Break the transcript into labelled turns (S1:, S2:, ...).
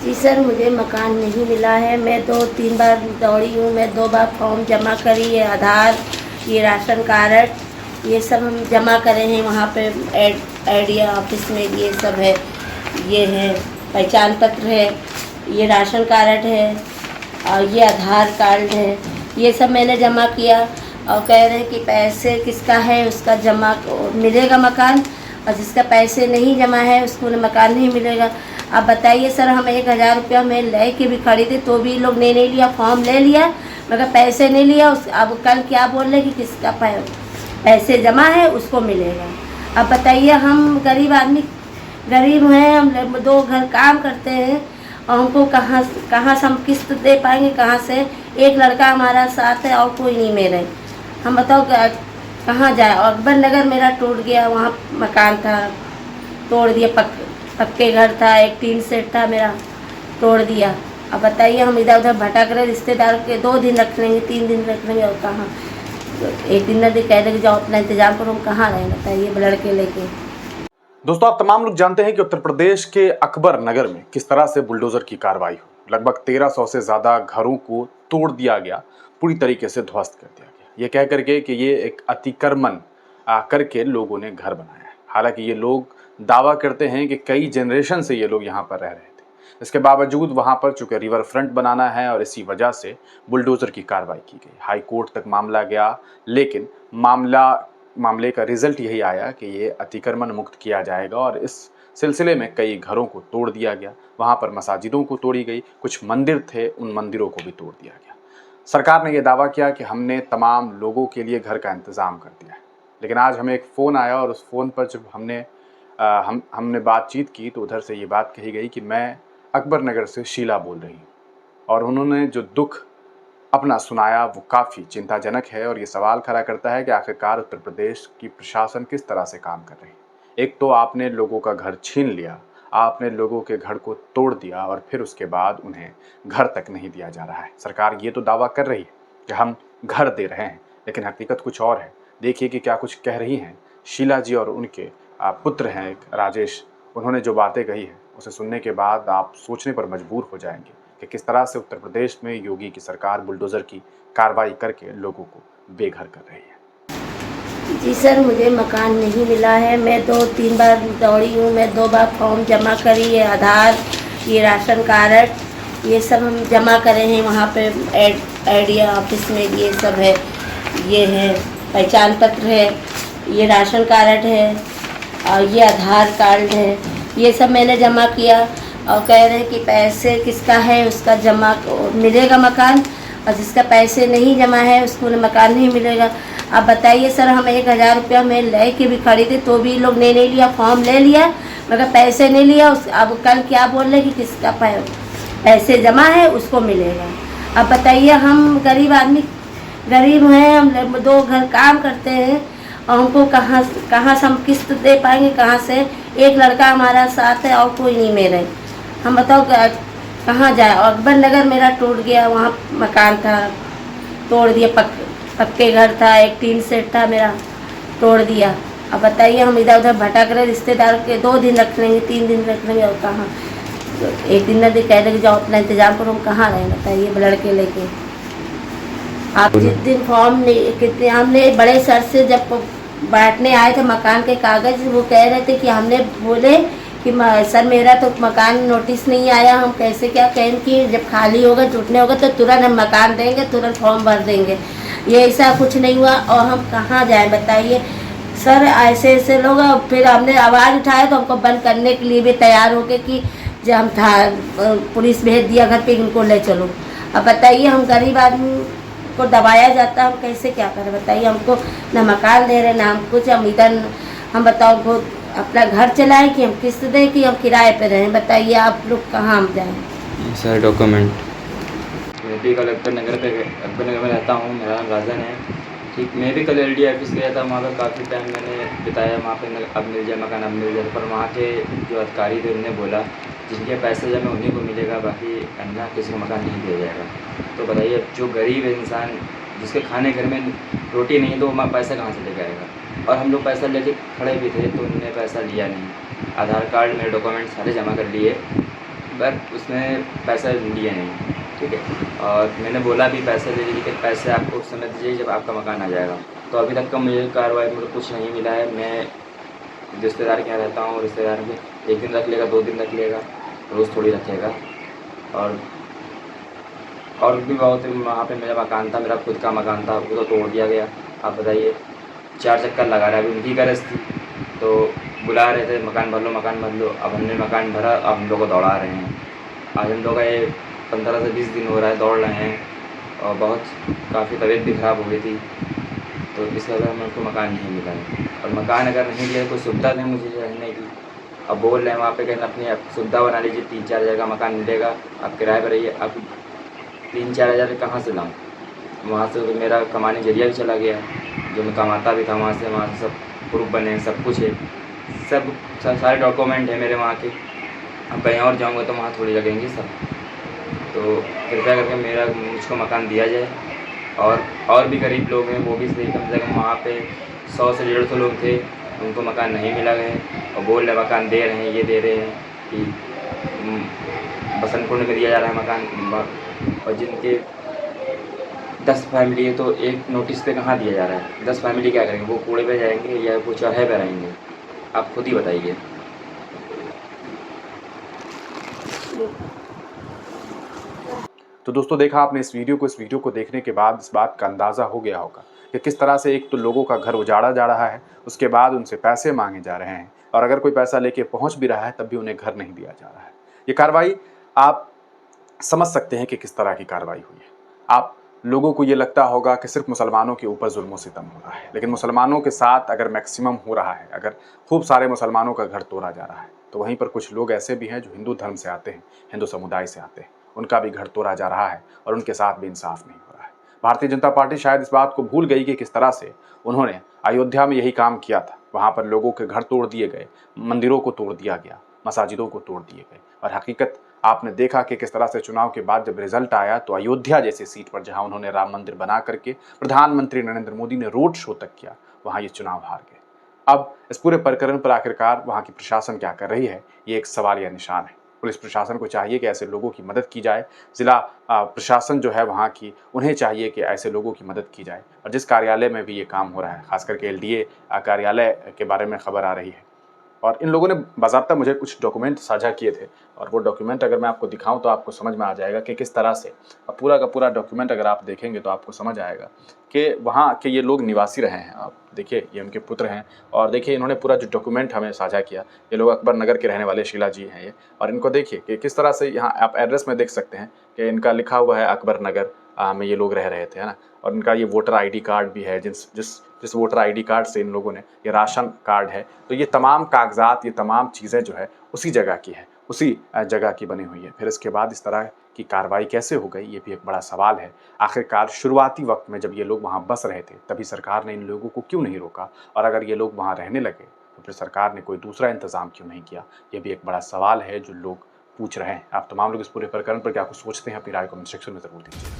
S1: जी sir, मुझे मकान नहीं मिला है। मैं 2-3 बार दौड़ी हूँ। मैं 2 बार फॉर्म जमा करी, ये आधार, ये राशन कार्ड, ये सब हम जमा करे हैं वहाँ पे एडिया ऑफिस में। ये सब है, ये है पहचान पत्र है, ये राशन कार्ड है और ये आधार कार्ड है। ये सब मैंने जमा किया और कह रहे हैं कि पैसे किसका है उसका जमा मिलेगा मकान, और जिसका पैसे नहीं जमा है उसको मकान नहीं मिलेगा। अब बताइए सर, हम 1000 रुपया में ले के भी खड़ी थी तो भी लोग ने नहीं लिया, फॉर्म ले लिया मगर पैसे नहीं लिया। अब कल क्या बोल रहे कि किसका पैसे जमा है उसको मिलेगा। अब बताइए, हम गरीब आदमी गरीब हैं, हम 2 घर काम करते हैं और हमको कहाँ से हम किस्त दे पाएंगे, कहाँ से। एक लड़का हमारा साथ है और कोई नहीं मेरे। हम बताओ कहाँ जाए। और अकबर नगर मेरा टूट गया, वहाँ मकान था तोड़ दिया, पक्के घर था, एक टीन सेट था मेरा, तोड़ दिया। अब बताइए, हम इधर उधर भटक रहे, रिश्तेदार के 2 दिन रख लेंगे, 3 दिन रख लेंगे और कहाँ। तो एक दिन नदी कह देंगे जाओ अपना इंतजाम करो, हम कहाँ रहें बताइए लड़के लेके।
S2: दोस्तों, आप तमाम लोग जानते हैं कि उत्तर प्रदेश के अकबर नगर में किस तरह से बुलडोजर की कार्रवाई हुई। लगभग 1300 से ज्यादा घरों को तोड़ दिया गया, पूरी तरीके से ध्वस्त कर दिया गया, ये कह करके कि ये एक अतिक्रमण करके लोगों ने घर बनाया है। हालांकि ये लोग दावा करते हैं कि कई जनरेशन से ये लोग यहाँ पर रह रहे थे। इसके बावजूद वहाँ पर चूंकि रिवर फ्रंट बनाना है और इसी वजह से बुलडोजर की कार्रवाई की गई। हाई कोर्ट तक मामला गया, लेकिन मामले का रिजल्ट यही आया कि ये अतिक्रमण मुक्त किया जाएगा और इस सिलसिले में कई घरों को तोड़ दिया गया। वहाँ पर मसाजिदों को तोड़ी गई, कुछ मंदिर थे उन मंदिरों को भी तोड़ दिया गया। सरकार ने यह दावा किया कि हमने तमाम लोगों के लिए घर का इंतज़ाम कर दिया है, लेकिन आज हमें एक फ़ोन आया और उस फ़ोन पर जब हमने बातचीत की तो उधर से ये बात कही गई कि मैं अकबर नगर से शीला बोल रही हूँ, और उन्होंने जो दुख अपना सुनाया वो काफ़ी चिंताजनक है और ये सवाल खड़ा करता है कि आखिरकार उत्तर प्रदेश की प्रशासन किस तरह से काम कर रही है। एक तो आपने लोगों का घर छीन लिया, आपने लोगों के घर को तोड़ दिया और फिर उसके बाद उन्हें घर तक नहीं दिया जा रहा है। सरकार ये तो दावा कर रही है कि हम घर दे रहे हैं, लेकिन हकीकत कुछ और है। देखिए कि क्या कुछ कह रही हैं शीला जी, और उनके पुत्र हैं एक राजेश। उन्होंने जो बातें कही है उसे सुनने के बाद आप सोचने पर मजबूर हो जाएंगे कि किस तरह से उत्तर प्रदेश में योगी की सरकार बुलडोजर की कार्रवाई करके लोगों को बेघर कर रही है।
S1: जी सर, मुझे मकान नहीं मिला है। मैं 2-3 बार दौड़ी हूँ। मैं 2 बार फॉर्म जमा करी, ये आधार, ये राशन कार्ड, ये सब हम जमा करे हैं वहाँ पे एडिया ऑफिस में। ये सब है, ये है पहचान पत्र है, ये राशन कार्ड है और ये आधार कार्ड है। ये सब मैंने जमा किया और कह रहे हैं कि पैसे किसका है उसका जमा मिलेगा मकान, और जिसका पैसे नहीं जमा है उसको मकान नहीं मिलेगा। अब बताइए सर, हम 1000 रुपया में ले के भी खड़ी थी तो भी लोग ने नहीं लिया, फॉर्म ले लिया मगर पैसे नहीं लिया। अब कल क्या बोल रहे कि किसका पैसे जमा है उसको मिलेगा। अब बताइए, हम गरीब आदमी गरीब हैं, हम 2 घर काम करते हैं और हमको कहाँ से हम किस्त दे पाएंगे, कहाँ से। एक लड़का हमारा साथ है और कोई नहीं मेरे। हम बताओ कहाँ जाए। और अकबर नगर मेरा टूट गया, वहाँ मकान था तोड़ दिया, पक्के घर था, एक टीन सेट था मेरा, तोड़ दिया। अब बताइए, हम इधर उधर भटक रहे, रिश्तेदार के 2 दिन रख लेंगे, 3 दिन रख लेंगे और कहाँ। तो एक दिन नदी कह देंगे जाओ अपना इंतजाम करो, हम कहाँ रहें बताइए लड़के लेके। आप जिस दिन फॉर्म कितने हमने बड़े सर से जब बांटने आए थे मकान के कागज, वो कह रहे थे कि हमने बोले कि सर मेरा तो मकान नोटिस नहीं आया, हम कैसे क्या कहें कि जब खाली होगा टूटने होगा तो तुरंत हम मकान देंगे, तुरंत फॉर्म भर देंगे। ये ऐसा कुछ नहीं हुआ और हम कहाँ जाएं बताइए सर। ऐसे ऐसे लोग, फिर हमने आवाज़ उठाया तो हमको बंद करने के लिए भी तैयार हो गए कि जब हम था पुलिस भेज दिया घर पे, इनको ले चलो। अब बताइए, हम गरीब आदमी को दबाया जाता है, हम कैसे क्या करें बताइए। हमको ना मकान दे रहे ना हम कुछ, हम इधर हम बताओ वो अपना घर चलाएं कि हम किस्त दें कि हम किराए पे रहें बताइए। आप लोग कहाँ हम जाएं।
S3: सर डॉक्यूमेंट
S4: मैं भी कल अकबर नगर में रहता हूँ, मेरा नाम राजन है। ठीक, मैं भी कल LD ऑफिस गया था, वहाँ पर काफ़ी टाइम मैंने बिताया। वहाँ पे अब मिल जाए मकान, अब मिल जाए, पर वहाँ के जो अधिकारी थे उन्होंने बोला जिनके पैसे जमा उन्हीं को मिलेगा, बाकी अन्य किसी को मकान नहीं दिया जाएगा। तो बताइए, जो गरीब इंसान जिसके खाने घर में रोटी नहीं है तो वो पैसा कहाँ से लेकर आएगा। और हम लोग पैसा लेके खड़े भी थे तो उन्होंने पैसा लिया नहीं। आधार कार्ड, मेरे डॉक्यूमेंट सारे जमा कर लिए, पर उसने पैसा लिया नहीं, ठीक है। और मैंने बोला भी पैसे दे दीजिए, पैसे आपको उस समय दीजिए जब आपका मकान आ जाएगा। तो अभी तक का मुझे कार्रवाई मतलब कुछ नहीं मिला है। मैं रिश्तेदार के यहाँ रहता हूँ, रिश्तेदार के 1 दिन रख लेगा, 2 दिन रख लेगा, रोज़ थोड़ी रखेगा। और भी बहुत वहाँ पे मेरा मकान था, मेरा खुद का मकान था, वो तो तोड़ दिया गया। आप बताइए, 4 चक्कर लगा रहा है, अभी उनकी गरज थी तो बुला रहे थे मकान भर लो, मकान भर लो। अब हमने मकान भरा, अब हम लोग को दौड़ा रहे हैं। आज हम लोग का ये 15 से 20 दिन हो रहा है दौड़ रहे हैं, और बहुत काफ़ी तबीयत भी ख़राब हो गई थी। तो इस वजह से हमको मकान नहीं मिला है। और मकान अगर नहीं दिया, कोई सुविधा नहीं मुझे रहने की। अब बोल रहे हैं वहाँ पे कहीं अपनी सुविधा बना लीजिए, 3-4 हज़ार का मकान मिलेगा, आप किराए पर रहिए। अब 3-4 हज़ार कहाँ से लाऊँ? वहाँ से तो मेरा कमाने जरिया भी चला गया, जो मैं कमाता भी था वहाँ से सब प्रूफ बने हैं, सब कुछ है, सब सारे डॉक्यूमेंट है मेरे वहाँ के। अब कहीं और जाऊँगा तो वहाँ थोड़ी लगेंगे सब। तो कृपया करके मुझको मकान दिया जाए। और भी गरीब लोग हैं, वो भी सही, कम से कम वहाँ पे 100 से 150 लोग थे, उनको मकान नहीं मिला है और बोल रहे मकान दे रहे हैं, ये दे रहे हैं कि बसंतपुर में दिया जा रहा है मकान। और जिनके 10 फैमिली है तो एक नोटिस पे कहाँ दिया जा रहा है? 10 फैमिली क्या करेंगे? वो कूड़े पे जाएंगे या वो चौराहे पे रहेंगे? आप खुद ही बताइए।
S2: तो दोस्तों देखा आपने इस वीडियो को देखने के बाद इस बात का अंदाज़ा हो गया होगा कि किस तरह से एक तो लोगों का घर उजाड़ा जा रहा है, उसके बाद उनसे पैसे मांगे जा रहे हैं, और अगर कोई पैसा लेके पहुंच भी रहा है तब भी उन्हें घर नहीं दिया जा रहा है। ये कार्रवाई आप समझ सकते हैं कि किस तरह की कार्रवाई हुई है। आप लोगों को ये लगता होगा कि सिर्फ मुसलमानों के ऊपर जुल्म सितम हो रहा है, लेकिन मुसलमानों के साथ अगर मैक्सिमम हो रहा है, अगर खूब सारे मुसलमानों का घर तोड़ा जा रहा है, तो वहीं पर कुछ लोग ऐसे भी हैं जो हिंदू धर्म से आते हैं, हिंदू समुदाय से आते हैं, उनका भी घर तोड़ा जा रहा है और उनके साथ भी इंसाफ नहीं हो रहा है। भारतीय जनता पार्टी शायद इस बात को भूल गई कि किस तरह से उन्होंने अयोध्या में यही काम किया था। वहाँ पर लोगों के घर तोड़ दिए गए, मंदिरों को तोड़ दिया गया, मसाजिदों को तोड़ दिए गए, और हकीकत आपने देखा कि किस तरह से चुनाव के बाद जब रिजल्ट आया तो अयोध्या जैसी सीट पर जहां उन्होंने राम मंदिर बना करके प्रधानमंत्री नरेंद्र मोदी ने रोड शो तक किया, वहां ये चुनाव हार गए। अब इस पूरे प्रकरण पर आखिरकार वहां की प्रशासन क्या कर रही है, ये एक सवाल या निशान है। पुलिस प्रशासन को चाहिए कि ऐसे लोगों की मदद की जाए, जिला प्रशासन जो है वहाँ की, उन्हें चाहिए कि ऐसे लोगों की मदद की जाए। और जिस कार्यालय में भी ये काम हो रहा है, खास करके LDA कार्यालय के बारे में खबर आ रही है, और इन लोगों ने बाज़ाब्ता मुझे कुछ डॉक्यूमेंट साझा किए थे, और वो डॉक्यूमेंट अगर मैं आपको दिखाऊं तो आपको समझ में आ जाएगा कि किस तरह से पूरा का पूरा डॉक्यूमेंट अगर आप देखेंगे तो आपको समझ आएगा कि वहाँ के ये लोग निवासी रहे हैं। आप देखिए, ये उनके पुत्र हैं, और देखिए इन्होंने पूरा जो डॉक्यूमेंट हमें साझा किया, ये लोग अकबर नगर के रहने वाले शीला जी हैं ये, और इनको देखिए कि किस तरह से यहाँ आप एड्रेस में देख सकते हैं कि इनका लिखा हुआ है अकबर नगर में ये लोग रह रहे थे, है ना। और इनका ये वोटर ID कार्ड भी है, जिस वोटर ID कार्ड से इन लोगों ने, ये राशन कार्ड है, तो ये तमाम कागजात, ये तमाम चीज़ें जो है उसी जगह की है, उसी जगह की बनी हुई है। फिर इसके बाद इस तरह की कार्रवाई कैसे हो गई, ये भी एक बड़ा सवाल है। आखिरकार शुरुआती वक्त में जब ये लोग वहाँ बस रहे थे तभी सरकार ने इन लोगों को क्यों नहीं रोका, और अगर ये लोग वहाँ रहने लगे तो फिर सरकार ने कोई दूसरा इंतज़ाम क्यों नहीं किया, ये भी एक बड़ा सवाल है जो लोग पूछ रहे हैं। आप तमाम लोग इस पूरे प्रकरण पर क्या कुछ सोचते हैं, अपनी राय कमेंट सेक्शन में ज़रूर दीजिए।